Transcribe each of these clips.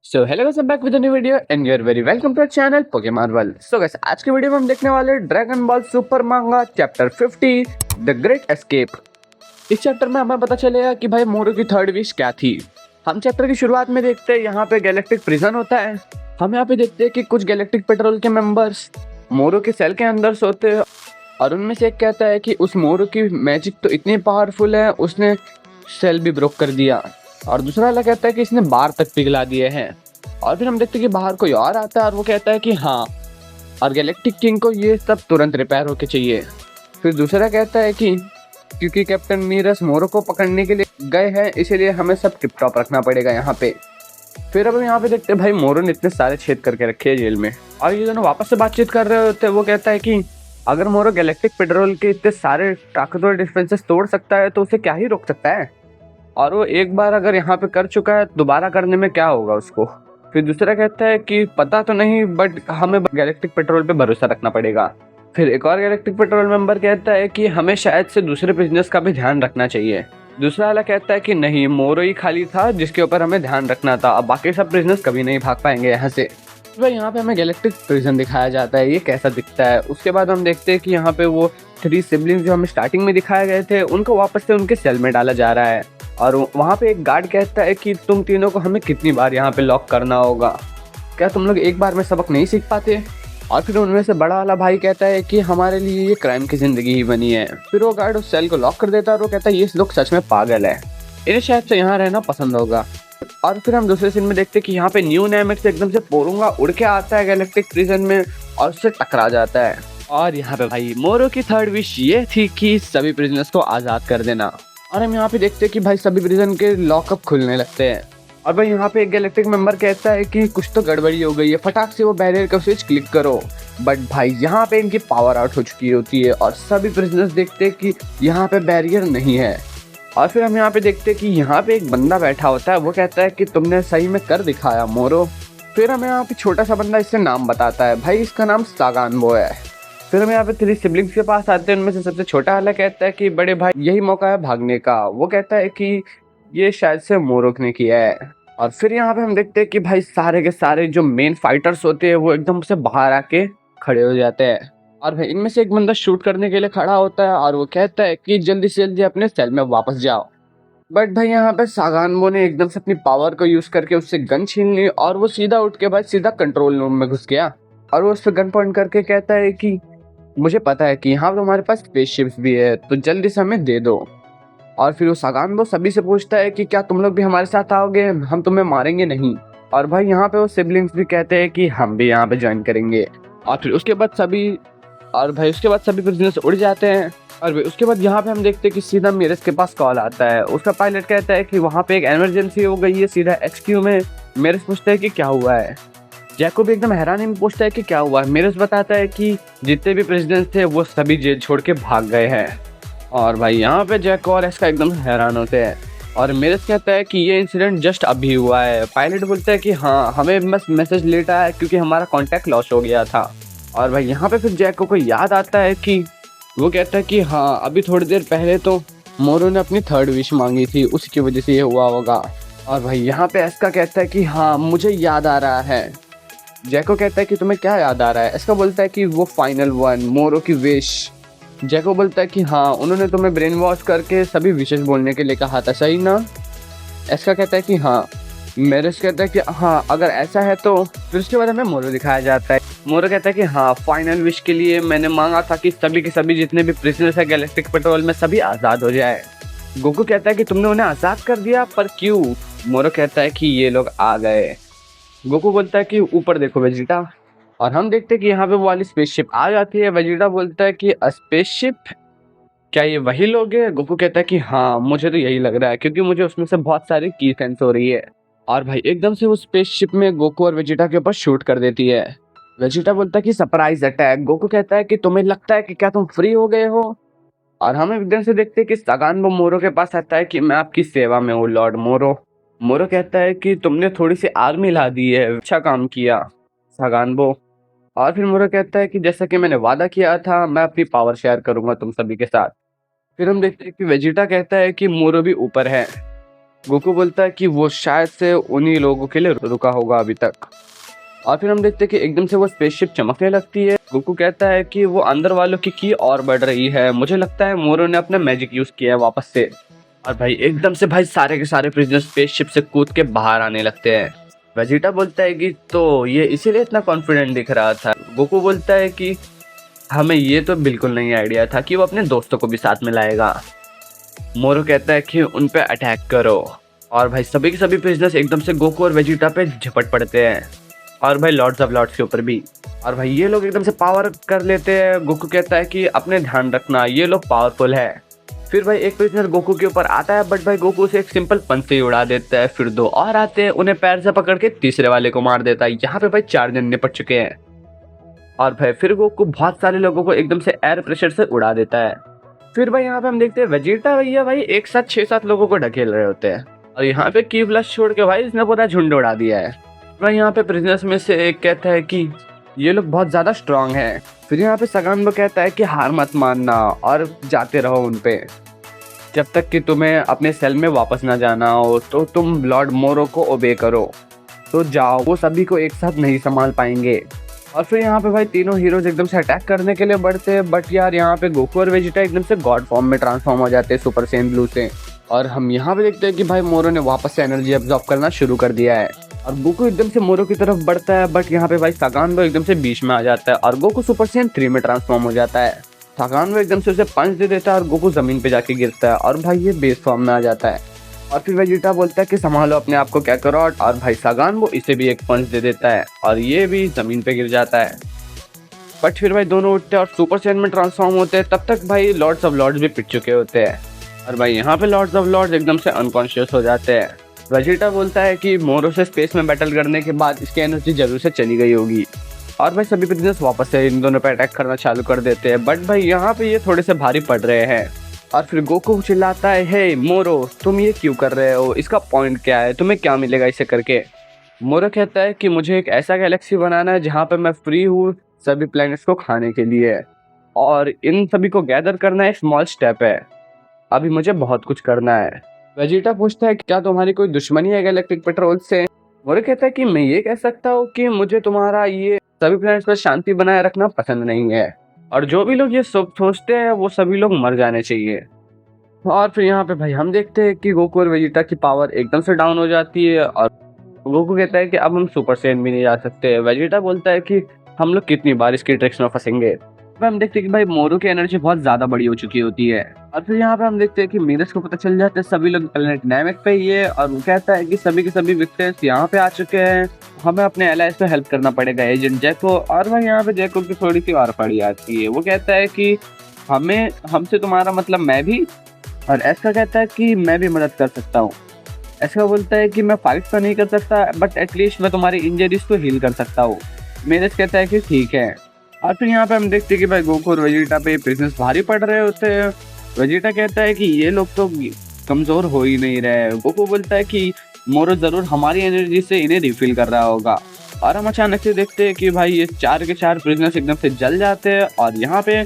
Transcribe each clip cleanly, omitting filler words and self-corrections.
So hello guys, back with a new video and you are very welcome to our channel Pokemon World. So guys, आज के video में हम देखने वाले Dragon Ball Super manga chapter 50 the great escape. इस chapter में हमें पता चलेगा कि भाई मोरू की थर्ड विश क्या थी। हम चैप्टर की शुरुआत में देखते हैं यहाँ पे गैलेक्टिक प्रिजन होता है। हम यहाँ पे देखते हैं कि कुछ गैलेक्टिक पेट्रोल के मेंबर्स मोरू के सेल के अंदर सोते हैं और उनमें से एक कहता है कि उस मोरू की मैजिक तो इतनी पावरफुल है उसने सेल भी ब्रोक कर दिया, और दूसरा वाला कहता है कि इसने बार तक पिघला दिए हैं। और फिर हम देखते हैं कि बाहर कोई और आता है और वो कहता है कि हाँ, और गैलेक्टिक किंग को ये सब तुरंत रिपेयर होके चाहिए। फिर दूसरा कहता है कि क्योंकि कैप्टन मीरस मोरो को पकड़ने के लिए गए हैं इसीलिए हमें सब टिप टॉप रखना पड़ेगा यहाँ पे। फिर अब यहाँ पे देखते हैं भाई मोरो ने इतने सारे छेद करके रखे हैं जेल में, और ये दोनों वापस से बातचीत कर रहे होते हैं। वो कहता है कि अगर मोरो गैलेक्टिक पेट्रोल के इतने सारे ताकतवर डिफेंसेस तोड़ सकता है तो उसे क्या ही रोक सकता है, और वो एक बार अगर यहाँ पे कर चुका है दोबारा करने में क्या होगा उसको। फिर दूसरा कहता है कि पता तो नहीं बट हमें गैलेक्टिक पेट्रोल पे भरोसा रखना पड़ेगा। फिर एक और गैलेक्टिक पेट्रोल मेंबर कहता है कि हमें शायद से दूसरे बिजनेस का भी ध्यान रखना चाहिए। दूसरा वाला कहता है कि नहीं, मोरो ही खाली था जिसके ऊपर हमें ध्यान रखना था, अब बाकी सब बिजनेस कभी नहीं भाग पाएंगे यहाँ से। भाई यहाँ पे हमें गैलेक्टिक प्रिजन दिखाया जाता है, ये कैसा दिखता है। उसके बाद हम देखते हैं कि यहाँ पे वो 3 सिबलिंग्स जो हमें स्टार्टिंग में दिखाए गए थे उनको वापस से उनके सेल में डाला जा रहा है, और वहाँ पे एक गार्ड कहता है कि तुम तीनों को हमें कितनी बार यहाँ पे लॉक करना होगा, क्या तुम लोग एक बार में सबक नहीं सीख पाते। और फिर उनमें से बड़ा वाला भाई कहता है कि हमारे लिए ये क्राइम की जिंदगी ही बनी है। फिर वो गार्ड उस सेल को लॉक कर देता है और वो कहता है ये लोग सच में पागल है, इन्हें शायद से यहाँ रहना पसंद होगा। और फिर हम दूसरे सीन में देखते हैं कि यहाँ पे न्यू नेमेक्स एकदम से पोरूंगा उड़ के आता है गैलेक्टिक प्रिजन में और उससे टकरा जाता है। और यहाँ पे भाई मोरो की थर्ड विश ये थी कि सभी प्रिजनर्स को आज़ाद कर देना। और हम यहाँ पे देखते हैं कि भाई सभी प्रिजन के लॉकअप खुलने लगते हैं। और भाई यहाँ पे एक गैलेक्टिक मेंबर कहता है कि कुछ तो गड़बड़ी हो गई है, फटाक से वो बैरियर का स्विच क्लिक करो। बट भाई यहाँ पे इनकी पावर आउट हो चुकी होती है और सभी प्रिजनर्स देखते हैं कि यहाँ पे बैरियर नहीं है। और फिर हम यहाँ पे देखते हैं कि यहाँ पे एक बंदा बैठा होता है, वो कहता है कि तुमने सही में कर दिखाया मोरो। फिर हमें यहाँ पे छोटा सा बंदा इससे नाम बताता है, भाई इसका नाम सागानबो है। फिर हम यहाँ पे 3 सिबलिंग्स के पास आते हैं, उनमें से सबसे छोटा वाला कहता है कि बड़े भाई यही मौका है भागने का। वो कहता है कि ये शायद से मोरो ने किया है। और फिर यहाँ पे हम देखते हैं कि भाई सारे के सारे जो मेन फाइटर्स होते हैं वो एकदम से बाहर आके खड़े हो जाते हैं, और भाई इनमें से एक बंदा शूट करने के लिए खड़ा होता है और वो कहता है कि जल्दी से जल्दी अपने सेल में वापस जाओ। बट भाई यहाँ पे सागानबो ने एकदम से अपनी पावर को यूज करके उससे गन छीन ली और वो सीधा उठ के भाई सीधा कंट्रोल रूम में घुस गया, और वो उस पर गन पॉइंट करके कहता है कि मुझे पता है कि यहाँ पे हमारे पास स्पेसशिप्स भी है तो जल्दी से हमें दे दो। और फिर वो सागानबो सभी से पूछता है कि क्या तुम लोग भी हमारे साथ आओगे, हम तुम्हें मारेंगे नहीं। और भाई यहाँ पे वो सिबलिंग्स भी कहते हैं कि हम भी यहाँ पे ज्वाइन करेंगे। और फिर उसके बाद सभी प्रिजनर्स उड़ जाते हैं। और भाई उसके बाद यहाँ पे हम देखते हैं कि सीधा मीरस के पास कॉल आता है। उसका पायलट कहता है कि वहाँ पे एक इमरजेंसी हो गई है सीधा HQ में। मीरस पूछता है कि क्या हुआ है। जैको भी एकदम हैरानी में पूछता है कि क्या हुआ है। मीरस बताता है कि जितने भी प्रेसिडेंट थे वो सभी जेल छोड़ के भाग गए हैं। और भाई यहाँ पे जैको और इसका एकदम हैरान होते हैं, और मीरस कहता है कि ये इंसिडेंट जस्ट अभी हुआ है। पायलट बोलता है कि हाँ, हमें बस मैसेज लेट आया क्योंकि हमारा कॉन्टैक्ट लॉस हो गया था। और भाई यहाँ पे फिर जैको को याद आता है कि वो कहता है कि हाँ, अभी थोड़ी देर पहले तो मोरो ने अपनी थर्ड विश मांगी थी, उसी की वजह से ये हुआ होगा। और भाई यहाँ पे एस्का कहता है कि हाँ, मुझे याद आ रहा है। जैको कहता है कि तुम्हें क्या याद आ रहा है। एस्का बोलता है कि वो फाइनल वन, मोरो की विश। जैको बोलता है कि हाँ, उन्होंने तुम्हें ब्रेन वॉश करके सभी विशेष बोलने के लिए कहा था, सही ना। एस्का कहता है कि हाँ। मेरिस कहता है कि हाँ, अगर ऐसा है तो। फिर उसके बाद हमें मोरो दिखाया जाता है। मोरो कहता है कि हाँ, फाइनल विश के लिए मैंने मांगा था कि सभी के सभी जितने भी प्रिजनर्स है गैलेक्टिक पेट्रोल में सभी आज़ाद हो जाए। गोकू कहता है कि तुमने उन्हें आज़ाद कर दिया, पर क्यों। मोरो कहता है कि ये लोग आ गए। गोकू बोलता है कि ऊपर देखो वेजिटा, और हम देखते हैं कि यहाँ पे वो वाली स्पेसशिप आ जाती है। वेजिटा बोलता है कि स्पेसशिप, क्या ये वही लोग हैं। गोकू कहता है कि हाँ, मुझे तो यही लग रहा है क्योंकि मुझे उसमें से बहुत सारी की सेंस हो रही है। और भाई एकदम से वो स्पेसशिप में गोकू और वेजिटा के ऊपर शूट कर देती है। वेजिटा बोलता है कि सरप्राइज अटैक। गोकू कहता है कि तुम्हें लगता है कि क्या तुम फ्री हो गए हो। और हम एकदम से देखते हैं कि सागानबो मोरो के पास आता है कि मैं आपकी सेवा में हूँ लॉर्ड मोरो। मोरो कहता है कि तुमने थोड़ी सी आर्मी ला दी है, अच्छा काम किया सागानबो। और फिर मोरो कहता है कि जैसा कि मैंने वादा किया था मैं अपनी पावर शेयर करूंगा तुम सभी के साथ। फिर हम देखते हैं कि वेजिटा कहता है कि मोरो भी ऊपर है। गोकू बोलता है कि वो शायद से उन्हीं लोगों के लिए रुका होगा अभी तक। और फिर हम देखते हैं कि एकदम से वो स्पेसशिप चमकने लगती है। गोकू कहता है कि वो अंदर वालों की और बढ़ रही है, मुझे लगता है मोरो ने अपना मैजिक यूज किया है वापस से। और भाई एकदम से भाई सारे के सारे प्रिजनर स्पेसशिप से कूद के बाहर आने लगते हैं। वेजिटा बोलता है कि तो ये इसीलिए इतना कॉन्फिडेंट दिख रहा था। गोकू बोलता है कि हमें ये तो बिल्कुल नहीं आइडिया था कि वो अपने दोस्तों को भी साथ में लाएगा। मोरो कहता है कि उन पे अटैक करो। और भाई सभी के सभी प्रिजनर्स एकदम से गोकू और वेजिटा पे झपट पड़ते हैं, और भाई लॉर्ड्स ऑफ लॉर्ड्स के ऊपर भी। और भाई ये लोग एकदम से पावर कर लेते हैं। गोकू कहता है कि अपने ध्यान रखना, ये लोग पावरफुल है। फिर भाई एक प्रिजनर गोकू के ऊपर आता है, बट भाई गोकू से एक सिंपल पंच से ही उड़ा देता है। फिर दो और आते हैं, उन्हें पैर से पकड़ के तीसरे वाले को मार देता है। यहाँ पे भाई 4 जन निपट चुके हैं। और भाई फिर गोकू बहुत सारे लोगों को एकदम से एयर प्रेशर से उड़ा देता है। फिर भाई यहाँ पे हम देखते हैं वेजिटा भैया भाई एक साथ 6-7 लोगों को ढकेल रहे होते हैं, और यहाँ पे की फ्लश छोड़ के भाई इसने पूरा झुंड उड़ा दिया है। भाई यहाँ पे प्रिजनर्स में से एक कहता है कि ये लोग बहुत ज्यादा स्ट्रांग है। फिर यहाँ पे सगान कहता है कि हार मत मानना और जाते रहो उन पे, जब तक कि तुम्हें अपने सेल में वापस ना जाना हो तो तुम लॉर्ड मोरो को ओबे करो। तो जाओ, वो सभी को एक साथ नहीं संभाल पाएंगे। और फिर यहाँ पे भाई तीनों हीरोज एकदम से अटैक करने के लिए बढ़ते हैं, बट यार यहाँ पे गोकू और वेजिटा एकदम से गॉड फॉर्म में ट्रांसफॉर्म हो जाते हैं सुपर सैयन ब्लू से। और हम यहाँ पे देखते हैं कि भाई मोरो ने वापस से एनर्जी अब्सॉर्ब करना शुरू कर दिया है, और गोकू एकदम से मोरो की तरफ बढ़ता है। बट यहाँ पे भाई सगान एकदम से बीच में आ जाता है, और गोकू सुपर सैयन 3 में ट्रांसफॉर्म हो जाता है। सगान एकदम से उसे पंच दे देता है, और गोकू जमीन पे जाके गिरता है, और भाई ये बेस फॉर्म में आ जाता है। और फिर वेजिटा बोलता है कि संभालो अपने आप को क्या करो, और भाई सगान इसे भी एक पंच दे देता है, और ये भी जमीन पे गिर जाता है। बट फिर भाई दोनों उठते हैं और सुपर सैयन में ट्रांसफॉर्म होते हैं। तब तक भाई लॉर्ड्स ऑफ लॉर्ड्स भी पिट चुके होते हैं, और भाई यहाँ पे लॉर्ड्स ऑफ लॉर्ड्स एकदम से अनकॉन्शियस हो जाते हैं। वेजिटा बोलता है कि मोरो से स्पेस में बैटल करने के बाद इसकी एनर्जी जरूर से चली गई होगी, और भाई सभी प्रिजनर्स वापस से इन दोनों पे अटैक करना चालू कर देते हैं। बट भाई यहाँ पे ये थोड़े से भारी पड़ रहे हैं, और फिर गोकू चिल्लाता है, हे मोरो तुम ये क्यों कर रहे हो, इसका पॉइंट क्या है, तुम्हें क्या मिलेगा इसे करके। मोरो कहता है कि मुझे एक ऐसा गैलेक्सी बनाना है जहाँ पे मैं फ्री हूँ सभी प्लैनेट्स को खाने के लिए, और इन सभी को गैदर करना एक स्मॉल स्टेप है, अभी मुझे बहुत कुछ करना है। वेजिटा पूछता है क्या तुम्हारी कोई दुश्मनी है गैलेक्टिक पेट्रोल से। मोरो कहता है कि मैं ये कह सकता हूँ कि मुझे तुम्हारा ये सभी प्लैनेट्स पर शांति बनाए रखना पसंद नहीं है, और जो भी लोग ये सब सोचते हैं वो सभी लोग मर जाने चाहिए। और फिर यहाँ पे भाई हम देखते हैं कि गोकू और वेजिटा की पावर एकदम से डाउन हो जाती है, और गोकू कहता है कि अब हम सुपर सैयन भी नहीं जा सकते। वेजिटा बोलता है कि हम लोग कितनी बार इसकी ट्रिक्स में फंसेंगे। हम देखते हैं कि भाई मोरो की एनर्जी बहुत ज्यादा बड़ी हो चुकी होती है, और फिर यहाँ पे हम देखते हैं कि मीरस को पता चल जाता है सभी लोग प्लेनेट नामेक पे ही है, और वो कहता है कि सभी के सभी विक्टर्स यहाँ पे आ चुके हैं, हमें अपने एलाइज पे हेल्प करना पड़ेगा एजेंट जैको। और भाई यहाँ पे जैको की थोड़ी सी और पड़ी आती है, वो कहता है कि हमसे तुम्हारा मतलब मैं भी, और एस्का कहता है कि मैं भी मदद कर सकता हूँ। एस्का बोलता है कि मैं फाइट तो नहीं कर सकता, बट एटलीस्ट मैं तुम्हारी इंजरीज को हील कर सकता हूँ। मीरस कहता है कि ठीक है। और फिर यहाँ पे हम देखते हैं कि भाई गोकू और वेजिटा पे प्रिजनर्स भारी पड़ रहे होते हैं। वेजिटा कहता है कि ये लोग तो कमजोर हो ही नहीं रहे। गोकू बोलता है कि मोरो जरूर हमारी एनर्जी से इन्हें रिफिल कर रहा होगा, और हम अचानक से देखते हैं कि भाई ये 4 के 4 प्रिजनर्स एकदम से जल जाते हैं, और यहाँ पे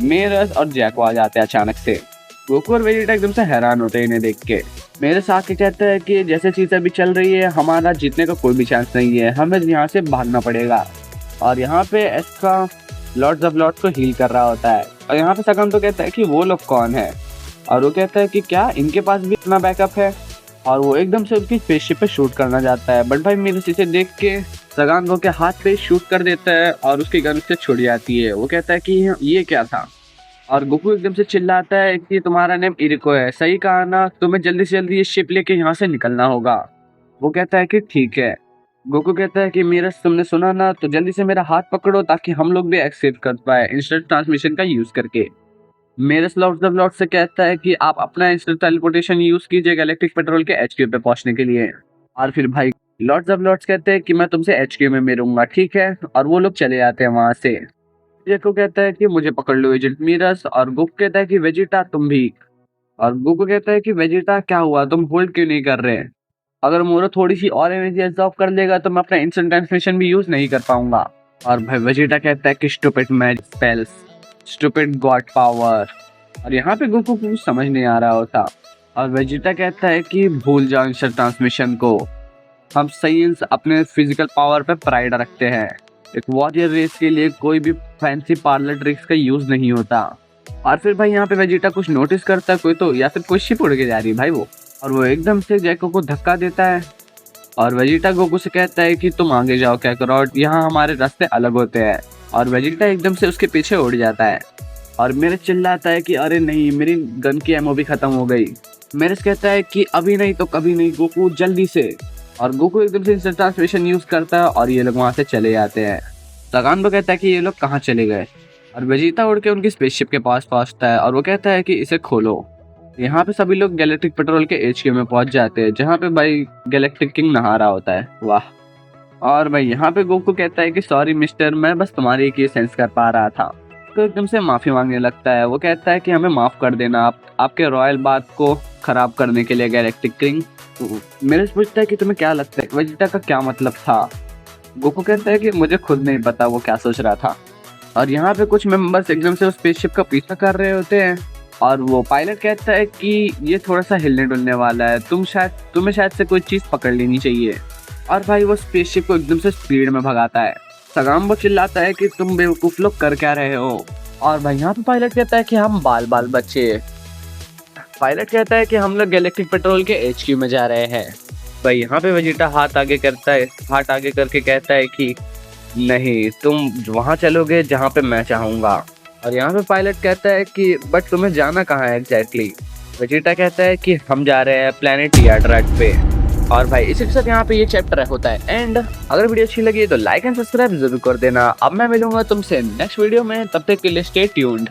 मेरस और जैको आ जाते हैं अचानक से। गोकू और वेजिटा एकदम से हैरान होते हैं इन्हें देख के। मेरे साथ के कहता है कि जैसे चीज़ अभी चल रही है हमारा जीतने का कोई भी चांस नहीं है, हमें यहाँ से भागना पड़ेगा। और यहाँ पे एस्का लॉर्ड्स ऑफ लॉर्ड्स को हील कर रहा होता है, और यहाँ पे सगम तो कहता है कि वो लोग कौन है, और वो कहता है कि क्या इनके पास भी इतना बैकअप है, और वो एकदम से उसकी स्पेसशिप पे शूट करना जाता है। बट भाई मेरे इसे देख के सगान वो के हाथ पे शूट कर देता है, और उसकी गन से छुड़ जाती है। वो कहता है कि ये क्या था, और गोकू एकदम से चिल्लाता है कि तुम्हारा नेम इरिको है, सही कहा ना, तुम्हें जल्दी से जल्दी ये शिप लेके यहाँ से निकलना होगा। वो कहता है कि ठीक है। गोकू कहता है कि मीरस तुमने सुना ना, तो जल्दी से मेरा हाथ पकड़ो ताकि हम लोग भी एक्सेप्ट कर पाए इंस्टेंट ट्रांसमिशन का यूज करके। मीरस लॉर्ड्स ऑफ लॉर्ड्स से कहता है कि आप अपना इंस्टेंट टेलीपोर्टेशन यूज कीजिए गैलेक्टिक पेट्रोल के HQ पे पहुंचने के लिए। और फिर भाई लॉर्ड्स ऑफ लॉर्ड्स कहते हैं कि मैं तुमसे HQ में मिलूंगा, ठीक है, और वो लोग चले जाते हैं वहां से। जेको कहता है कि मुझे पकड़ लो एजेंट मीरस, और गोकू कहता है कि वेजिटा तुम भी, और गोकू कहता है कि वेजिटा क्या हुआ, तुम होल्ड क्यों नहीं कर रहे, अगर मोरो थोड़ी सी और एनर्जी एब्जॉर्ब कर लेगा तो मैं अपना इंस्टेंट ट्रांसमिशन भी यूज नहीं कर पाऊंगा। और भाई वेजिटा कहता है कि stupid magic spells, stupid God power, और यहाँ पे गोकू को समझ नहीं आ रहा होता। और वेजिटा कहता है कि भूल जाओ इंस्टेंट ट्रांसमिशन को, हम साइंस अपने फिजिकल पावर पे प्राइड रखते हैं। एक वॉरियर रेस के लिए कोई भी फैंसी पार्लर ट्रिक्स का यूज नहीं होता। और फिर भाई यहाँ पे वेजिटा कुछ नोटिस करता है कोई तो, या फिर कोई शिप उड़ के जा रही है भाई वो, और वो एकदम से जैको को धक्का देता है। और वेजिटा गोकू से कहता है कि तुम आगे जाओ क्या करो, और यहाँ हमारे रास्ते अलग होते हैं। और वेजिटा एकदम से उसके पीछे उड़ जाता है और मेरे चिल्लाता है कि अरे नहीं, मेरी गन की एमओ भी खत्म हो गई। मेरे कहता है कि अभी नहीं तो कभी नहीं गोकू, जल्दी से। और गोकू एकदम से इंस्टेंट ट्रांसमिशन यूज करता है और ये लोग वहाँ से चले जाते हैं। सगान कहता है कि ये लोग कहाँ चले गए, और वेजिटा उड़ के उनकी स्पेसशिप के पास पहुँचता है और वो कहता है कि इसे खोलो। यहाँ पे सभी लोग गैलेक्टिक पेट्रोल के HQ में पहुंच जाते हैं, जहाँ पे भाई गैलेक्टिक किंग नहा रहा होता है। वाह। और भाई यहाँ पे गोकू कहता है कि सॉरी मिस्टर, मैं बस तुम्हारी एक ही सेंस कर पा रहा था। तो एकदम से माफी मांगने लगता है। वो कहता है कि हमें माफ कर देना आपके रॉयल बात को खराब करने के लिए गैलेक्टिक किंग। मेरे से पूछता है कि तुम्हें क्या लगता है वेजिटा का क्या मतलब था। गोकू कहता है कि मुझे खुद नहीं पता वो क्या सोच रहा था। और यहाँ पे कुछ मेंबर्स एकदम से उस स्पेसशिप का पीछा कर रहे होते हैं, और वो पायलट कहता है कि ये थोड़ा सा हिलने डुलने वाला है, तुम्हें शायद से कोई चीज़ पकड़ लेनी चाहिए। और भाई वो स्पेसशिप को एकदम से स्पीड में भगाता है। सगाम्बो चिल्लाता है कि तुम बेवकूफ लोग कर क्या रहे हो। और भाई यहाँ पे पायलट कहता है कि हम बाल बच्चे। पायलट कहता है कि हम लोग गैलेक्टिक पेट्रोल के HQ में जा रहे हैं। भाई यहाँ पे वेजिटा हाथ आगे करके कहता है कि नहीं, तुम वहाँ चलोगे जहाँ पे मैं चाहूँगा। और यहाँ पे पायलट कहता है कि बट तुम्हें जाना कहाँ है एग्जैक्टली। वेजिटा कहता है कि हम जा रहे हैं प्लेनेट याड्राट पे। और भाई इसी के साथ यहाँ पे ये चैप्टर होता है एंड। अगर वीडियो अच्छी लगी तो लाइक एंड सब्सक्राइब जरूर कर देना। अब मैं मिलूंगा तुमसे नेक्स्ट वीडियो में, तब तक के लिए स्टे ट्यून्ड।